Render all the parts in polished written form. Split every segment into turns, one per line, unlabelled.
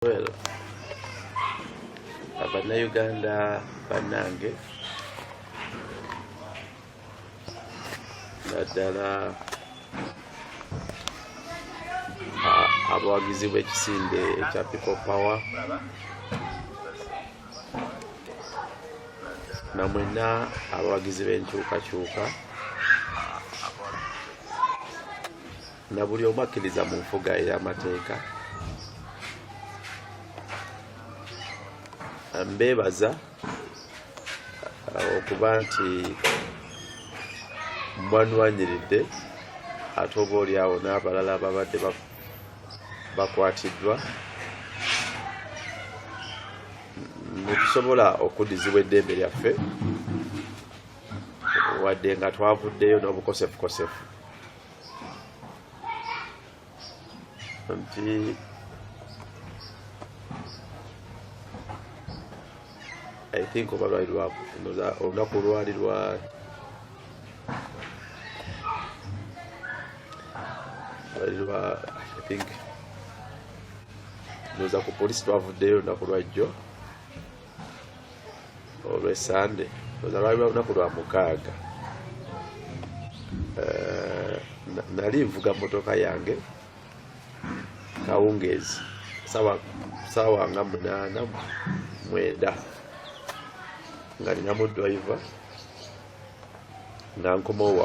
Well, Abannayuganda bannange naddala abawagizi b'ekisinde ekya People Power namwena abawagizi b'enkyukakyuka na buli omu akkiriza mu nfuga ey'amateeka mbebaza okuba nti mwanwanyiridde ate oba oli awo n'abalala ababadde bakwatiddwa netusobola okuddizibwa eddembe lyaffe wadde nga twavuddeyo n'obukosefukosefu nti I think oba lwali olunaku lwali lwa I think ndoza ku polisi twavuddeyo olunaku lwajjo olw'Esande ndoza lwali olunaku lwa mukaaga nali nvuga motoka yange kawungeezi sawa nga 8:09 nga ninamu driver nga nkomawo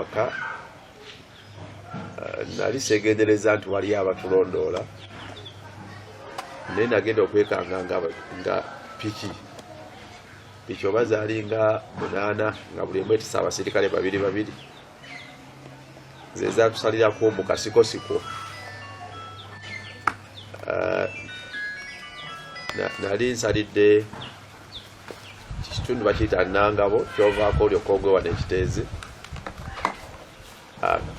waka nali segendereza nti waliyo abatulondoola naye nagenda okwekanga nga piki oba zaali nga 8 nga buli emu etisa abasirikale babiri ze zatusalirako mu kasikosiko nali nsalidde kitundu bakiyita Nangabo kyovaako olyoka ogwewa n'ekiteezi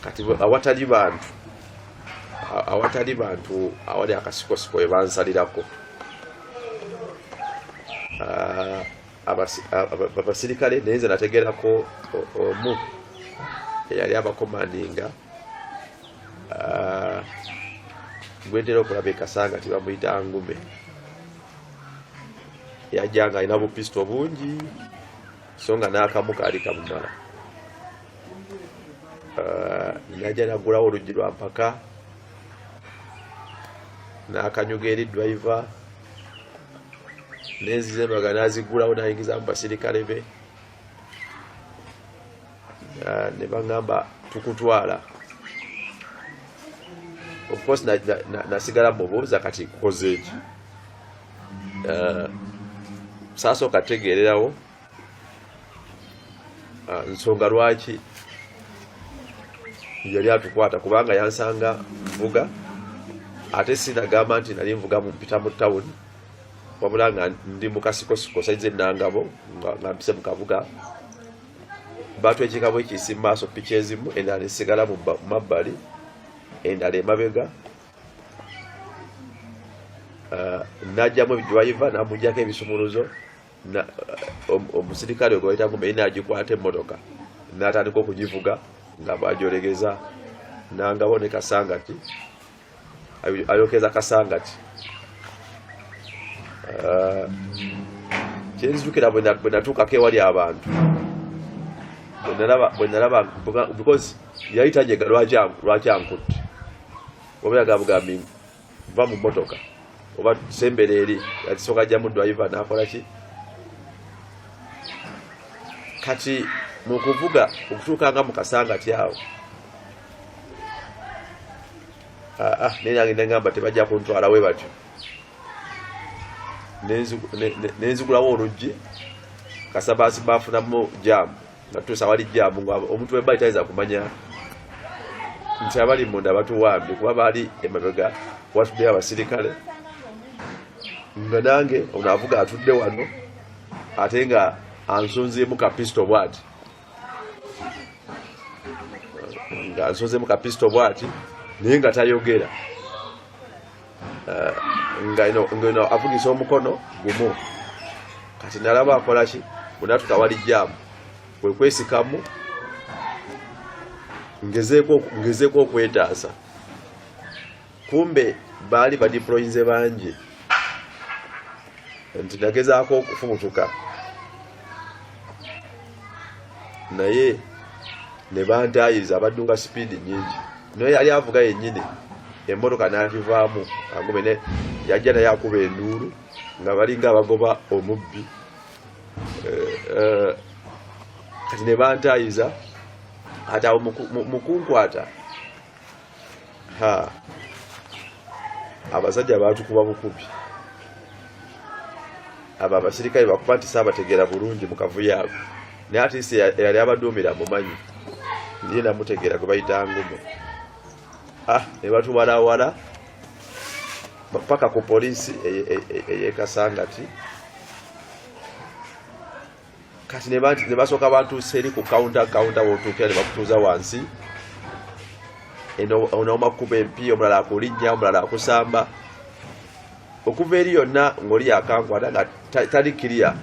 kati awatali bantu awali akasikosiko we bansalirako abasirikale naye nze nategerako omu eyali abakomandinga gwentera okulaba ekasanga tibamuyita Ngume yajjanga alina bupisto bungi so nga n'akamu kaali kamumala najja nagulawo oluggi lwa mpaka n'akanyuga eri driver n'enziza embaga n'azigulawo n'ayingiza mu basirikale be ne baŋŋamba tukutwala of course nasigala mubuuza kati kukoze eki saasooka tegeererawo nsonga lwaki yali atukwata kubanga yansanga nvuga ate sinagamba nti nali nvuga mpita mu tawuni wabula nga ndi mu kasikosiko saizi Nangabo nga mpise mu kabuga batwekikabo ekiyisi mu maaso piki ezimu endala nesigala mu mabbali endala emabega najjamu driver namuggyako ebisumuluzo omusirikale gwe bayita Ngume nagikwata emmotoka n'atandika okugivuga nga bw'agyolegeza Nangabo ne Kasangati ayokeza Kasangati kyenzijukira bwe natuukako ewali abantu bwe nalaba because yali tajega lwaki ankutte oba yagabugambi nva mu mmotoka oba sembere eri yatisooka ajjamu driver n'akola ki kati mu kuvuga okutuukanga mu Kasangati awo naye nange neŋŋamba tebajja kuntwala we batyo nenzigulawo oluggi kasabaasi baafunamu jaamu nga tutuusa wali jaamu nga omuntu webali tayinza kumanya nti abali munda batuwambye kuba baali emabega watuddeyo abasirikale nga nange ono avuga atudde wano ate nga ansonzeemu kapisto bw'ati naye nga tayogera nga avugisa omukono gumu kati nalaba akola ki bwenatuuka wali jaamu kwe kwesikamu ngezeeko okwetaasa kumbe baali badeployinze bangi nti nagezaako okufumutuka naye ne bantayiriza abadunga sipiidi nyingi naye yali avuga yennyini emmotoka n'agivaamu agumene yajja naye akuba enduulu nga balinga abagoba omubbi kati ne bantayiriza ate awo mukunkwata abasajja baatukuba bukubi abo abasirikale bakuba nti saabategeera bulungi mu kavuyo ako naye ate isi eyali abaduumira mumanyi ndiye namutegeera gwe bayita ngumu ne batuwalawala paka ku poliisi eyekasangati kati ne basooka bantuusa eri ku kawunta wotuukira ne bakutuuza wansi onomakuba empi omulala akulinnya omulala akusamba okuva eri yonna ng'oli yakankwata nga tali kiriya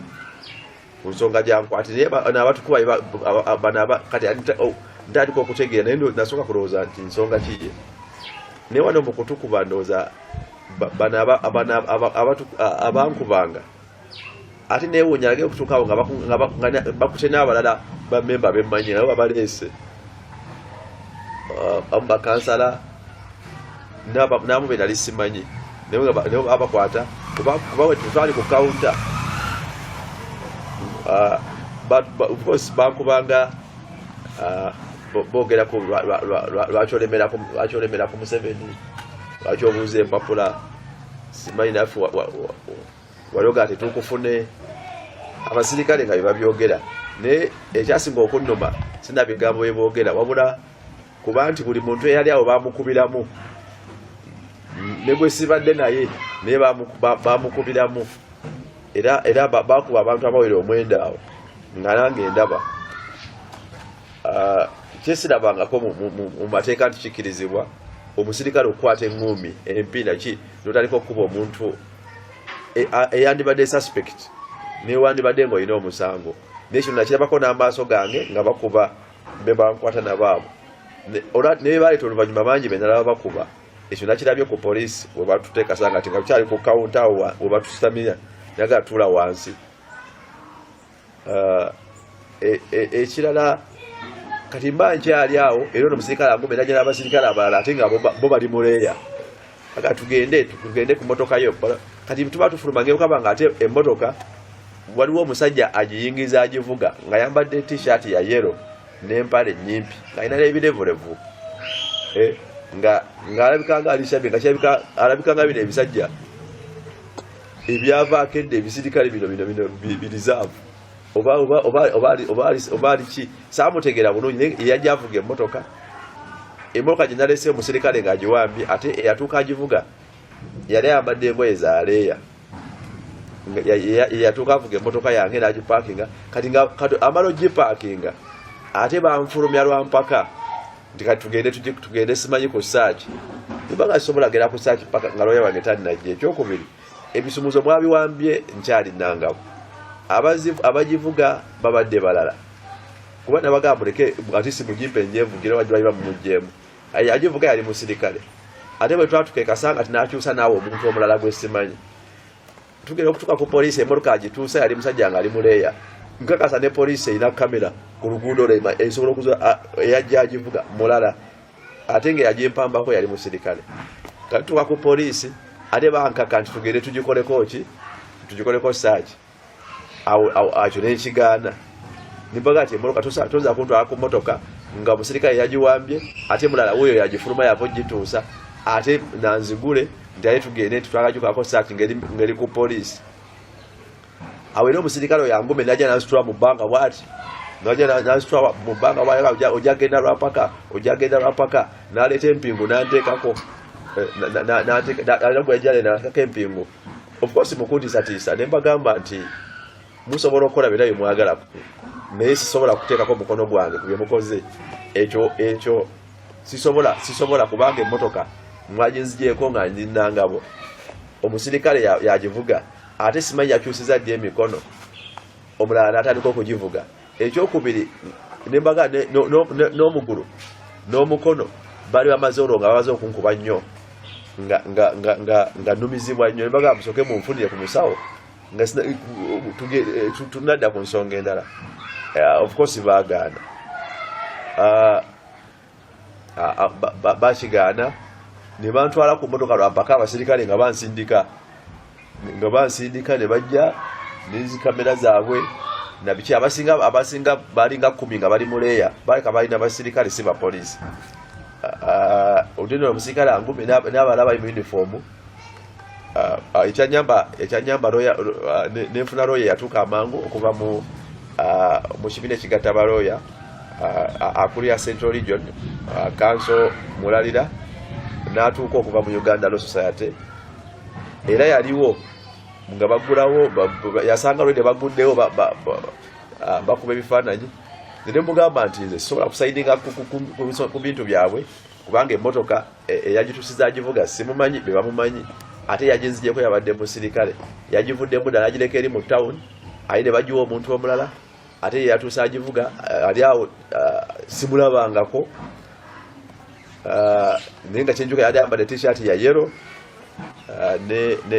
ku nsonga gyankwati naye nabatukuba kati ntandika okutegeera naye nasooka kulowooza nti nsonga kiye naye wano mu kutukuba ndowooza abankubanga ate neewuunya alage okutuukawo nga bakute n'abalala bamemba bemmanyi nabo babaleese bakansala namube nali simanyi naye abakwata kuba wetutwali ku kawunta of course bankubanga boogeraku lwaki olemera ku Museveni lwaki obuuza empapula simanyi naffe walioga ati tukufune abasirikale nga bebabyogera naye ekyasinga okunnuma sina bigambo byeboogera wabula kuba nti buli muntu eyali awo bamukubiramu ne bwe sibadde naye naye bamukubiramu era bakuba abantu abawere omwenda awo nga nange ndaba kyesirabangako mu mateeka nti kikirizibwa omusirikale okukwata eŋŋumi empi naki notandika okukuba omuntu eyandibadde suspect newandibadde ng'olina omusango naye kino nakirabako n'amaaso gange nga bakuba be bankwata nabaabo naye baleeta oluvannyuma bangi benalaba bakuba ekyo nakirabye ku poliisi we batuteekasanga ti nga tukyali ku kawunta awo we batusitamira naga tuula wansi ekirala kati mba nkyali awo era ono omusirikale agume najja n'abasirikale abalala ate nga bo bali muleeya aga tugende ku motoka yo kati tuba tufuluma ngekaba nga ate emmotoka waliwo omusajja agiyingiza agivuga nga yambadde t-shirt ya yellow n'empale nnyimpi ng'alina n'ebirevurevu nga alabikanga alishabye nga alabikanga bino ebisajja ebyavaako edde ebisirikale bino birizavu oba aliki saamutegeera bulungi eyajja avuga emmotoka gye nalese omusirikale ng'agiwambye ate eyatuuka agivuga yali ayambadde engoye za leeya yatuuka avuga emmotoka yange n'agipaakinga kati amala ogipaakinga ate banfulumya lwampaka nti kati tugende simanyi ku saaki niba nga sisobola gera ku saaki paka nga looya wange talinajja ekyokubiri ebisumuzo mwabiwambye nkyali nangabo abagivuga babadde balala kuba nabagamba muleke ati simugimpe njevugire wajibaliba mumugjeemu agivuga yali musirikale ate bwe twatukeekasanga tinakyusa naawe omuntu omulala gwe simanyi tugenda okutuuka ku poliisi emmotoka agituusa yali musajja nga ali muleeya nkakasa ne poliisi erina kamera ku luguudo esobola okuza eyajja agivuga mulala ate nga yagimpambako yali musirikale katutuuka ku poliisi ate bankaka nti tugende tugikoleko saaki akyo nekigaana nimbaga ati emmotoka toza kuntwala ku mmotoka nga omusirikale yagiwambye ate mulala wuyo yagifuluma yava ogituusa ate nanzigule nti ate tugende tutwagajukako saaki ngeri ku poliisi awo era omusirikale oyo yangume najja nansitula mu bbanga bwati nansitula mu bbanga bwati ojagenda lwapaka naleeta empingu nanteekako nagwejale nalakako empingu of course mukuntiisatiisa ne mbagamba nti musobola okukola byonna byemwagala naye sisobola kuteekako mukono gwange ku byemukoze ekyo sisobola kubanga emmotoka mwaginzigyeko nga ndinangabo omusirikale yagivuga ate simanyi yakyusiza ddi emikono omulala natandika okugivuga ekyokubiri nembaga n'omugulu n'omukono bali bamaze olwo nga babaze okunkuba nnyo nga numizibwa nnyo baga musoke mu nfunire ku musawo nga tunadda ku nsonga endala. Of course baagaana bakigaana ne bantwala ku mmotoka lwampaka abasirikale nga bansindika ne bajja n'ezi kamera zaabwe na biki. Abasinga balinga 10 nga bali muleeya baleka balina abasirikale si bapoliisi. Odino omusirikale angumi n'abalala bali mu uniform. Ekyanyamba lawyer nenfuna lawyer yatuuka amangu okuva mu kibiina ekigatta balawyer akulira Central Region Council Mulalira n'atuuka okuva mu Uganda Law Society era yaliwo nga baggulawo yasanga lwede baguddewo bakuba ebifaananyi ne mugamba nti nze sobola kusaidinga ku bintu byabwe kubanga emmotoka eyagitusiza agivuga simumanyi be bamumanyi ate yaginzijeko yabadde musirikale yagivuddemu ddala agireka eri mu town ayi ne bagiwa omuntu omulala ate yatuusa agivuga ali awo simulabangako naye nga kyenjuka yali ayambadde t-shirt ya yellow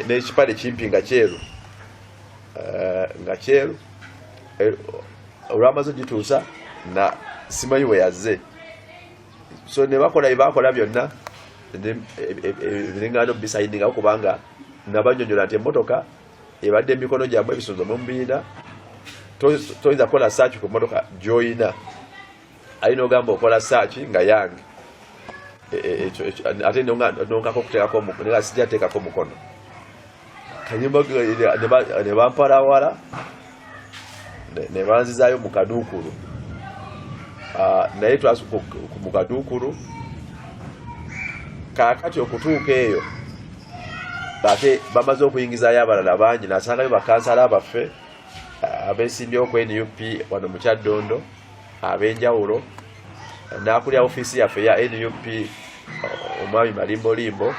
n'ekipale kimpi nga kyeru olwamaze ogituusa na simanyi we yazze. So ne bakola byonna ebiringano bisayidingawo kubanga nabanyonyola nti emmotoka ebadde emikono gyabwe ebisunzo mu mbiina toyinza kukola search ku mmotoka gy'oyina alina ogamba okola search nga yange ate nonkako okuteekako nga sijateekako mukono kanyumba ne bampalawala ne banzizaayo mu kaduukulu naye mu kaduukulu kaakati okutuuka eyo ate bamaze okuyingizaayo abalala bangi nasangayo bakansala abaffe abeesimbyewo ku NUP wano mu Kyaddondo ab'enjawulo n'akulira ofiisi yaffe ya NUP omwami Malimbolimbo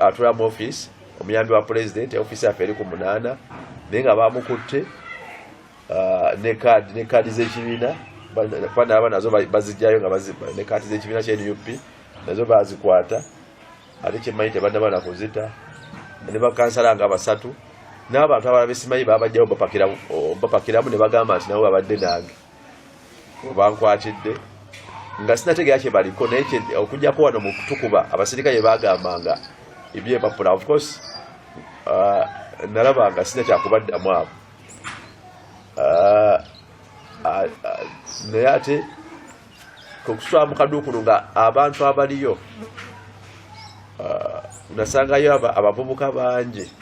atula mu ofiisi omuyambi wa pulezidenti ofiisi yaffe eri ku 8 naye nga bamukutte ne kaadi z'ekibiina banaba nazo bazijjayo nga ne kaadi z'ekibiina kya NUP nazo bazikwata ate kyemmanyi tebannaba na kuzita ne bakansala nga 3 n'abantu abalala besimanyi babajjawo bapakiramu ne bagamba nti nabo babadde nange bankwatidde nga sinategeera kye baliko naye okujjako wano mu kutukuba abasirikale bagambanga ebyempapula. Of course nalabanga sina kyakubaddamu abo naye ate kukuswala mu kaduukulu nga abantu abaliyo nasangayo abavubuka bangi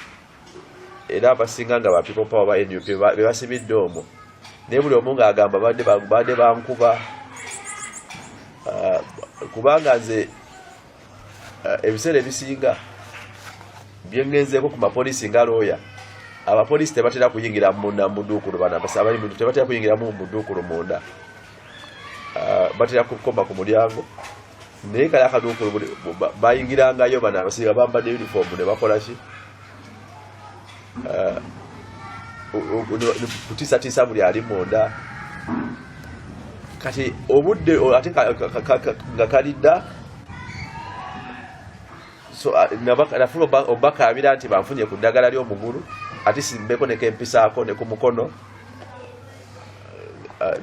era abasinga nga ba people power ba NUP bebasibidde omwo naye buli omu ng'agamba badde bankuba kubanga nze ebiseera ebisinga byengenzeeko ku mapoliisi nga looya abapoliisi tebatera kuyingira munda muduukulu bana abali muntu tebatera kuyingira mu muduukulu munda batera kukoma ku mulyango naye kale akaduukulu bayingirangayo bana abasiga bambadde uniform ne bakola ki kutiisatiisa buli ali munda kati obudde ate nga kalidda so nafuna obakaabira nti banfunye ku ddagala ly'omugulu ate simbeko ne kempisaako ne ku mukono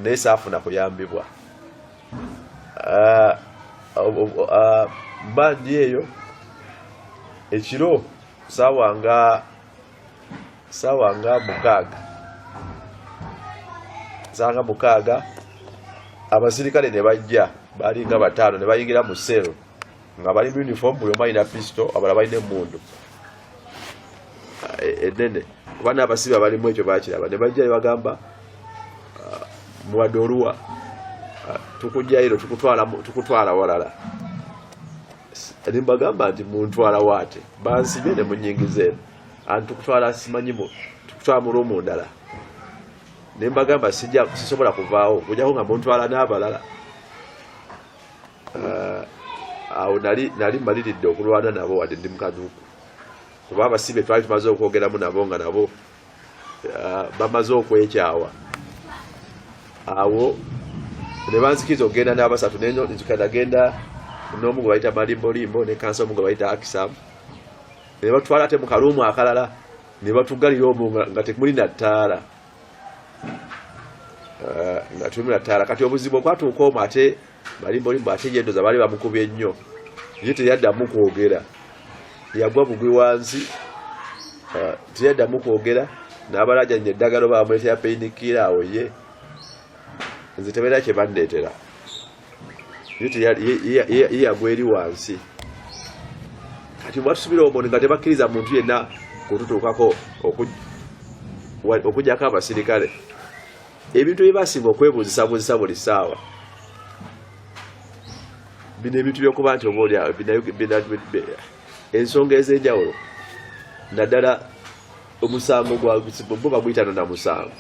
naye saafuna kuyambibwa bandi eyo ekiro saawa mukaaga abasirikale ne bajja balinga 5 ne bayingira mu sero nga bali mu uniform buli omu alina pistol abalala balina emmundu enene kuba n'abasibe abalimu ekyo bakiraba ne bajjayo bagamba muwadde oluwa tukujjayo tukutwala walala ne mbagamba nti muntwala waate bansibye ne munyingiza anti tukutwala simanyimu tukutwala mu lumu ndala ne mbagamba sisobola kuvaawo kujjako nga muntwala n'abalala awo nali mmaliridde okulwana nabo wadde ndi mukaduuku kuba abasibe twali tumaze okwogeramu nabo nga nabo bamaze okwekyawa awo ne banzikiriza okugenda n'abasatu nagenda n'omu gwe bayita malimbolimbo ne kansa omu gwe bayita akisamu ne batwala ate mu kaluumu akalala ne batuggalira omwo nga temuli na ttaala nga tuli na ttaala kati obuzibu okwatuuka omwo ate malimbolimbo ate yendoza baali bamukubye nnyo ye teyaddamu kwogera yagwa bugwi wansi teyaddamu kwogera n'abalajjanya eddagalo bamuleetera peyinikira awo ye nze tebeera kye bandeetera ye yagwa eri wansi kati mwatusubira omwo nga tebakkiriza muntu yenna kututuukako okugyako abasirikale ebintu bye basinga okwebuuzisabuuzisa buli ssaawa bino ebintu byokuba nti oba ensonga ez'enjawulo naddala omusango bo baguyitana na musango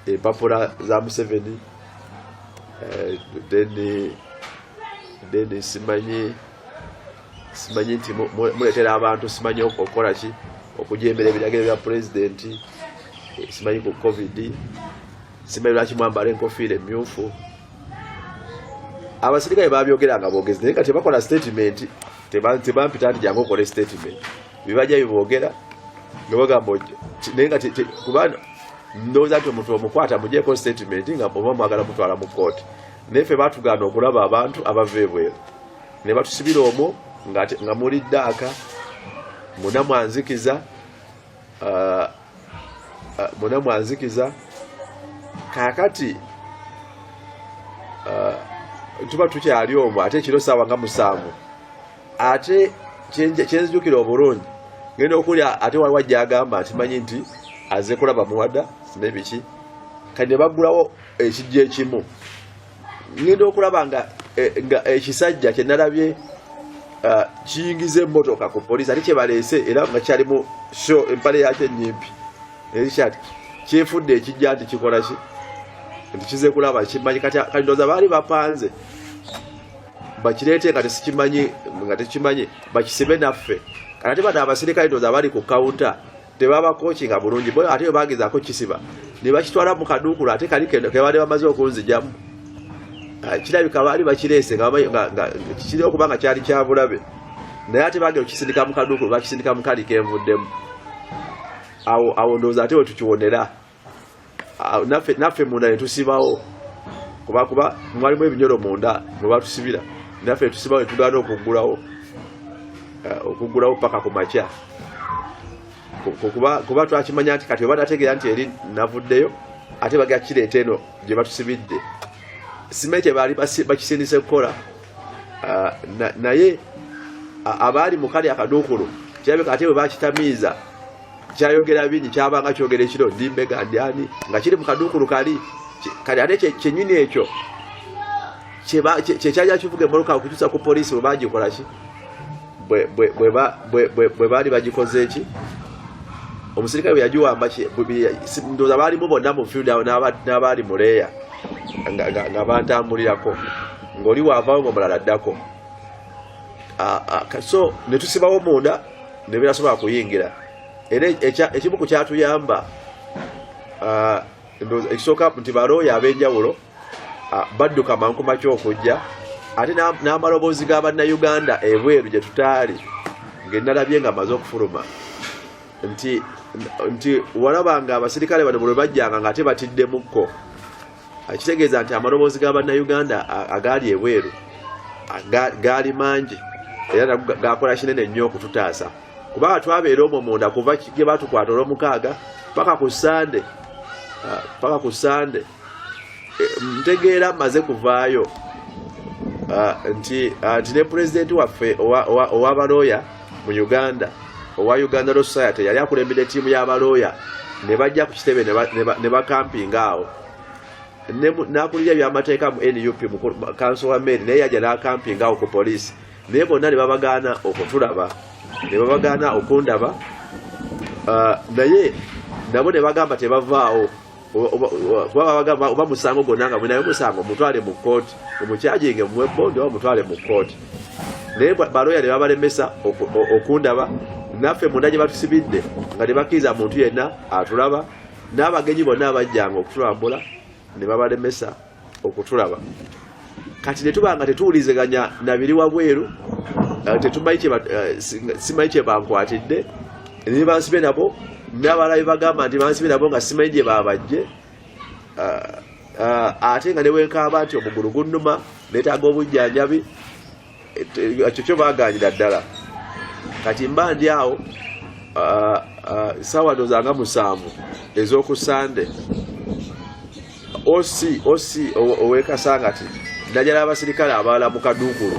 empapula za Museveni then simanyi nti muleetera abantu simanyi okukola ki okujembera ebiragiro bya pulezidenti simanyi ku covid simanyi lwaki mwambala enkofiira emmyufu abasirikale babyogeranga boogezi naye nga tebakola statement tebampita nti jangu okole statement bibajja biboogera nebagamba naye nga kubanga ndowooza nti omuntu omukwata mugyeko statement nga oba mwagala mutwala mu kooti naye ffe baatugaana okulaba abantu abava ebweru ne batusibira omwo nga muli ddaaka munamwanzikiza kaakati tuba tukyali omwo ate ekiro ssaawa nga 7 ate kyenzijukira obulungi ngenda okulya ate waliwo ajja agamba nti manyi nti azze kulaba muwada nebiki kati ne baggulawo ekijja ekimu ngenda okulaba nga ekisajja kye nalabye kiyingiza emmotoka ku poliisi ate kyebaleese era nga kyalimu sho empale yakyo ennyimpi erikyati kyefudde ekijja nti kikola ki nti kize kulaba kimanyi kati ndowooza baali bapanze bakireete nga tekimanyi bakisibe naffe kati ate bano abasirikale ndowooza bali ku kawunta tebabakokinga bulungi bo ate bagezaako kisiba ne bakitwala mu kaduukulu ate kali kebaali bamaze okunzijamu kirabika baali bakireese nga kiri okuba nga kyali kyabulabe naye ate bagenda okisindika mu kaduukulu bakisindika mu kali kenvuddemu awo ndowooza ate we tukiwonera naffe munda ne tusibawo kuba mwalimu ebinyolo munda mwe batusibira naffe tusibawo ne tugaana okuggulawo paka ku makya kuba twakimanya nti kati oba nategeera nti eri navuddeyo ate bagera kireeta eno gye batusibidde simanyi kye baali bakisindise kukola naye abaali mu kali akaduukulu kirabika ate bwe bakitamiiza kyayogera bingi kyabanga kyogera ekiro ndimbega ndyani nga kiri mu kaduukulu kali ate kyenyini ekyo kyekyajja kivuga emmoloka okukyusa ku poliisi bwe bagikola ki bwe baali bagikoze eki omusirikale bwe yagiwamba ndowooza baalimu bonna mu field awo n'abaali mu leeya nga bantambulirako ng'oli waavaawo ng'omulala addako so ne tusibawo munda ne birasobola kuyingira era ekimu ku kyatuyamba ekisooka nti balooya ab'enjawulo badduka manku makya okujja ate n'amaloboozi ga bannayuganda ebweru gye tutaali ng'enalabye nga amaze okufuluma nti walabanga abasirikale bano bwe bajjanga nga ate batiddemukko kitegeeza nti amaloboozi ga bannayuganda agaali ebweru gaali mangi era gakola kinene nnyo okututaasa kubanga twabeera omwo munda kuva gye batukwata olw'omukaaga paka ku sande ntegeera mmaze kuvaayo nti ne pulezidenti waffe owabalooya mu Uganda owa Uganda Law Society yali akulembera ttiimu y'abalooya ne bajja ku kitebe ne bakampinga awo n'akulira ebyamateeka mu NUP mu kanso wa Mary naye yajja n'akampinga awo ku poliisi naye bonna ne babagaana okutulaba ne babagaana okundaba naye nabo ne bagamba tebavaawo oba musango gonna nga mwinayo musango mutwale mu kooti omukyajinge mumwebondi oba mutwale mu kooti naye balooya ne babalemesa okundaba naffe munda gye batusibidde nga tebakkiriza muntu yenna atulaba n'abagenyi bonna abajjanga okutulambula ne babalemesa okutulaba kati ne tubanga tetuwuliziganya nabiri wabweru tetumanyi simanyi kye bankwatidde ne bansibe nabo n'abalabi bagamba nti bansibe nabo nga simanyi gye babajje ate nga ne wenkaaba nti omugulu gunnuma neetaaga obujjanjabi ekyo kyo baaganyira ddala kati mba ndi awo ssaawa ndowooza nga 7 ez'oku Sande osi ow'Ekasangati najala abasirikale abalala mu Kaduukulu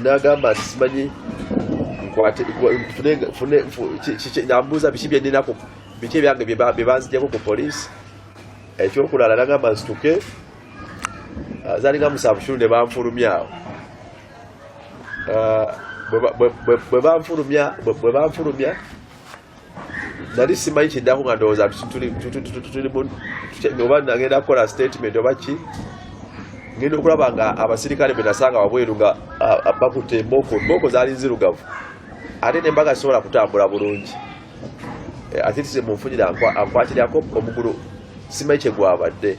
n'agamba nti simanyi nambuuza biki byenninako biki ebyange bye banzijjako ku poliisi ekyokulala n'agamba nsituke zaali nga 7 ne banfulumyawo bwe banfulumya nali simanyi kiddako nga ndowooza oba nagenda kukola statement oba ki ngenda okulaba nga abasirikale be nasanga wabweru nga bakutte emboko zaali nzirugavu ate ne mbaga sisobola kutambula bulungi ate tise munfunira ankwatirako omugulu simanyi kye gwabadde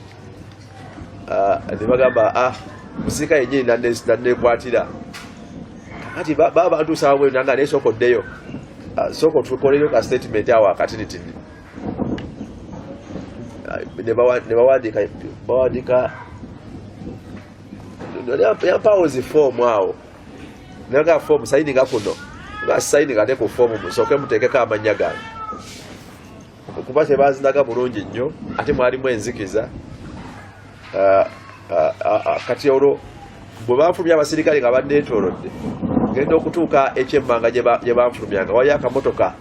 ne bagamba musirikale yennyini nannekwatira kati baba bantuusa wabweru nanga naye sooka oddeyo sooka otukoleyo ka statement awo akatinitini ne bawandiika yampawo zi foomu awo naga foomu sayininga kuno nga sayininga ne ku foomu musooke muteekeko amannya gange kuba tebaazinaga bulungi nnyo ate mwalimu enzikiza kati olwo bwe banfulumya abasirikale nga banneetoolodde ngenda okutuuka ekyemmanga gye banfulumyanga waliyo akamotoka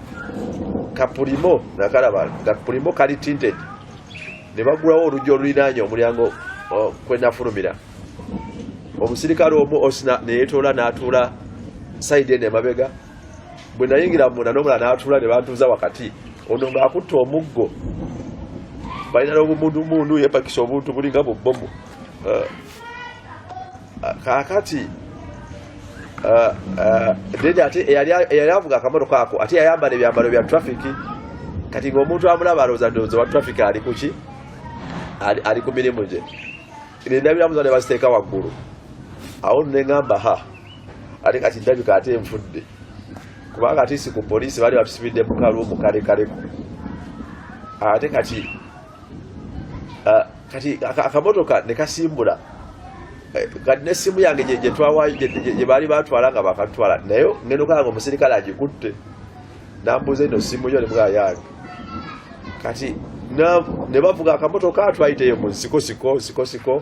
kapulimo nakalaba nga pulimo kali tinted ne bagulawo oluggi olulinaanya omulyango kwe nafulumira omusirikale omu osina neyeetoola n'atuula sayidi eno emabega bwe nayingira munda n'omulala n'atuula ne bantuuza wakati ono ng'akutte omuggo balina n'obumundumundu yeepakisa obuntu bulinga bu bbomu kaakati dede ate eyali avuga akamotoka ako ate yayambala ebyambalo bya trafiki kati ng'omuntu amulaba alowooza ndowooza wa trafiki ali kuki ali ku mirimu gye nendabiramuza ne baziteeka waggulu awo neŋŋamba ate kati ndabika ate enfudde kubanga ate si ku poliisi bali batusibidde mu kaluumu kalekaleko ate kati akamotoka ne kasimbula kati n'essimu yange gye baali batwala nga bakatwala naye ngenda okulaba omusirikale agikutte nambuuza eno simu yo ne bwa yange kati ne bavuga akamotoka atwayiteyo mu nsikosiko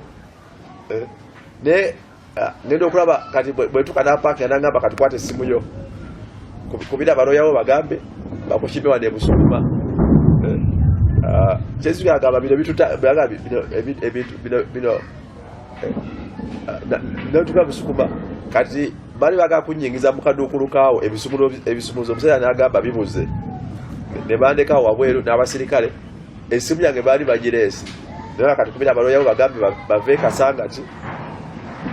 ne ngenda okulaba kati bwetuka napaaki nangamba katukwata essimu yo kubira baloyawo bagambe bakukime wane Busukuma kyezuli agamba bino natuka Busukuma kati bali baga kunyingiza mu kaduukulu kaawo ebisumuzo omusajja n'agamba bibuze ne bandekawo wabweru n'abasirikale essimu yange baali bagireese naye kati kubira baloyawo bagambe bave Kasangati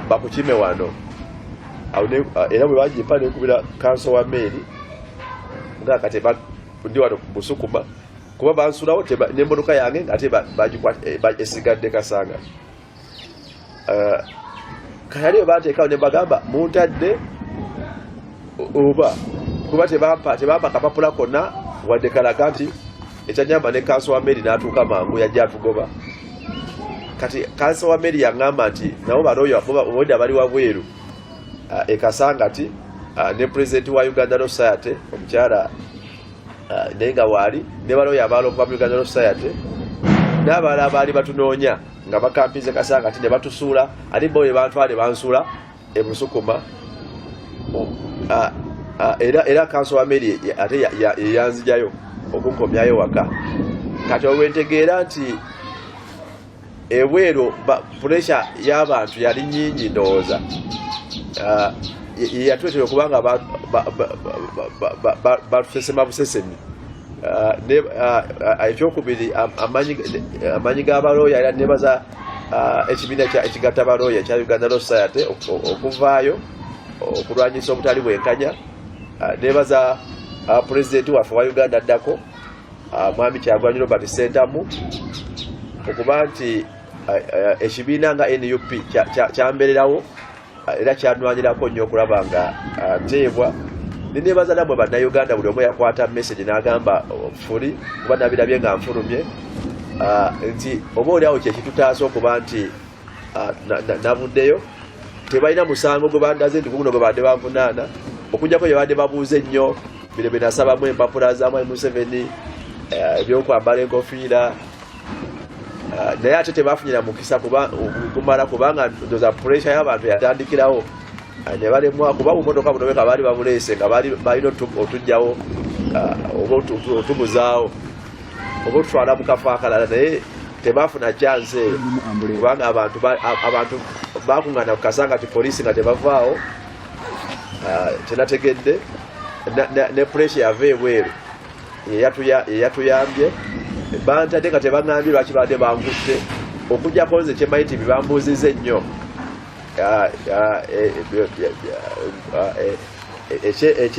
bakukime wano era bwe bagimpa nekubira kanso wa meeri nga kati ndi wano ku Busukuma kuba bansulawo n'emmotoka yange ate esigadde Kasangati kayali bwe bateekawo ne bagamba muntadde oba kuba tebampa kapapula konna wadde kalaga nti ekyanyamba ne kanso wa meeri n'atuuka mangu yajja atugoba kati kanso wa meeri yaŋŋamba nti nabo balooyo obwedda bali wabweru Kasangati ne pulezidenti wa Uganda Law Society omukyala naye nga waali ne balooyo abaala okuva mu Uganda Law Society n'abalala baali batunoonya nga bakampize Kasangati ne batusuula ate bo bantwale bansuula e Busukuma era kanso wa meeri ate yanzijayo okunkomyayo waka kati olwentegeera nti ebweru pressure y'abantu yali nnyingi ndowooza yatwetera okubanga batusesema busesemi ekyokubiri amanyi g'abalooya era nebaza ekibiina ekigatta abalooya ekya Uganda Law Society okuvaayo okulwanyisa obutali bwenkanya. Nebaza President waffe wa Uganda addako Mwami Kyagulanyi Robert Ssentamu okuba nti ekibiina nga NUP kyambererawo era kyanwanyirako nnyo okulaba nga nteebwa. Nebaza namwe bannayuganda buli omu yakwata message n'agamba fuli kuba nabirabye nga nfulumye nti oba oliawo kyekitutaasa okuba nti navuddeyo tebalina musango gwe bandaze nti guno gwe badde banvunaana okujjako bye badde babuuze ennyo bino bye nasabamu empapula za Mwami Museveni ebyokwambala enkofiira naye ate tebafunyira mukisa kumala kubanga ndoza pressure y'abantu yatandikirawo ne balemwa kuba bumotoka buno beka baali babuleese nga balina otujjawo oba otubuzaawo oba otutwala mu kafo akalala naye tebafuna chance eyo kubanga abantu bakuŋŋaana ku kasanga ti poliisi nga tebavaawo kyenategedde ne pressure yava ebweru yeyatuyambye bantadde nga tebaŋŋambye lwaki badde bankutte okujjako nze kyemanyi nti bibambuuziza ennyo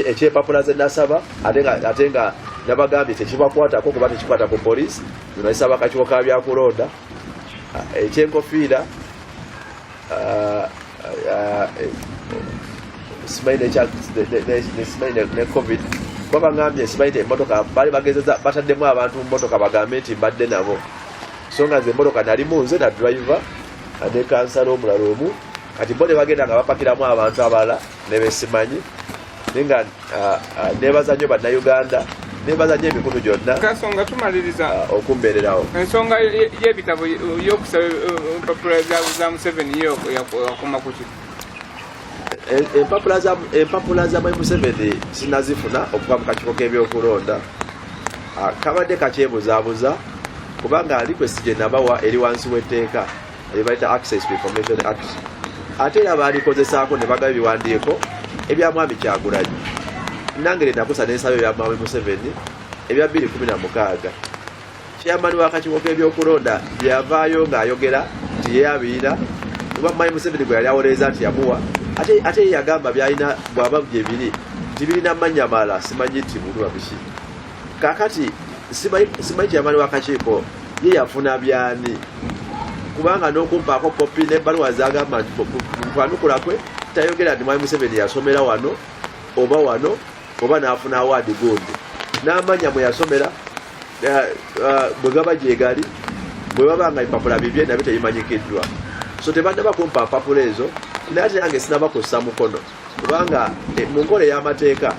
ekyempapula ze nasaba ate nga nabagambye tekibakwatako kuba tekikwata ku poliisi nonasaba akakiiko ka byakulonda ekyenkofiira simanyi ne covid kuba baŋŋambye simanyi nti emmotoka baali bagezeza bataddemu abantu mu mmotoka bagambe nti mbadde nabo so nga nze emmotoka nalimu nze na driver ne kansala omulala omu kati bo ne bagenda nga bapakiramu abantu abalala ne besimanyi naye nga nebaza nnyo bannayuganda nebaza nnyo emikulu gyonna
kasonga tumaliriza
okumbeererawo
ensonga y'ebitabo y'okusaba empapula za Museveni yakoma kuki
empapula za Mwami Museveni sinazifuna okuva mu kakiiko k'ebyokulonda kabadde kakyebuzaabuza kubanga request gye nabawa eri wansi w'etteeka ebayita Access to Information Act ate era baalikozesaako ne bagaba ebiwandiiko ebya Mwami Kyagulanyi nange nakusa n'ensaba ebya Mwami Museveni ebya 2016 chairman w'akakiiko k'ebyokulonda byavaayo ng'ayogera nti yeyabiina kuba Mwami Museveni gwe yali awolereza nti yamuwa ate yagamba byalina bwaba bye biri nti birina amannya malala simanyi nti bulwa biki kakati simanyi chairman w'akakiiko ye yafuna byani kubanga n'okumpaako kopi n'ebbaluwa zagamba nti kwanukula kwe tayogera nti Mwami Museveni yasomera wano oba n'afuna awaadi gundi n'amanya mwe yasomera bwe gaba gyegali bwe baba nga empapula bibye nabyo tebimanyikiddwa so tebannaba kumpa mpapula ezo naye ate nange sinaba kussa mukono kubanga mu nkola ey'amateeka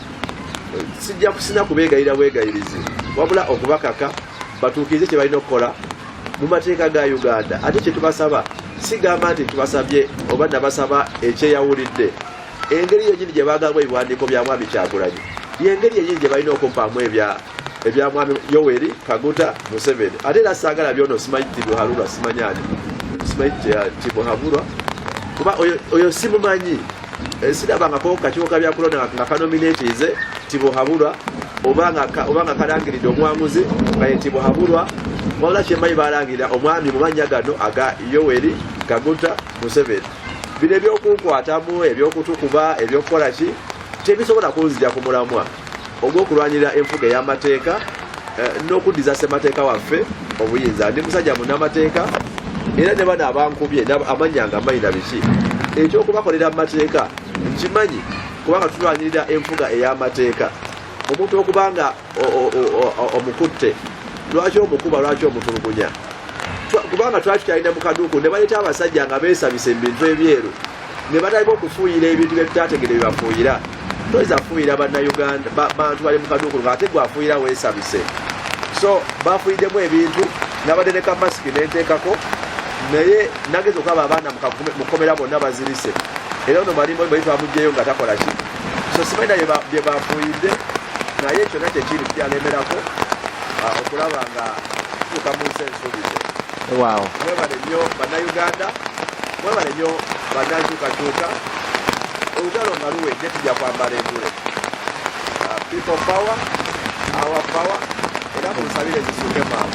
sina kubeegayira bwegayirizi wabula okubakaka batuukirize kye balina okukola mu mateeka ga Uganda ate kye tubasaba sigamba nti tubasabye oba nabasaba ekyeyawulidde engeri yennyini gye baagamba ebiwandiiko bya Mwami Kyagulanyi yengeri yennyini gye balina okumpaamu ebya Mwami Yoweri Kaguta Museveni ate era saagala byono simanyi tibuhalulwa simanyani simanyi tibuhabulwa kuba oyo simumanyi sirabangako kakiiko ka byakulonda nga kanominatize tibuhabulwa oba nga kalangiridde omwanguzi nga ye tibuhabulwa wabula kyemmanyi balangirira omwami mu mannya gano aga Yoweri Kaguta Museveni bino ebyokunkwatamu ebyokutukuba ebyokukola ki tebisobola kunzija ku mulamwa ogw'okulwanyirira enfuga ey'amateeka n'okuddiza ssemateeka waffe obuyinza ndi musajja munnamateeka era ne bano abankubye amannya nga mmanyi na biki ekyokubakolera mu mateeka nkimanyi kubanga tulwanyirira enfuga ey'amateeka omuntu okubanga omukutte lwaki omukuba lwaki omutulugunya kubanga twali tukyalina mu kaduuku ne baleeta abasajja nga beesabise mu bintu ebyeru ne batalimu okufuuyira ebintu bye tutategere bye bafuuyira toyinza kufuuyira bannayuganda bantu bali mu kaduuku ng'ate gwafuuyira weesabise so bafuuyiddemu ebintu nabadde ne kamasiki nenteekako naye nageza okulaba abaana mukomera bonna bazirise era ono malimu bali twamugjeyo nga takola ki so simanyi na bye bafuuyidde naye kyonna kyekiri kyalemerako okulaba nga tuuka mu nsi ensuubize mwebale nnyo bannayuganda mwebale nnyo bannankyukakyuka olutalo nga luwedde tujja kwambala engule people power our power era munsabire zisuke maamu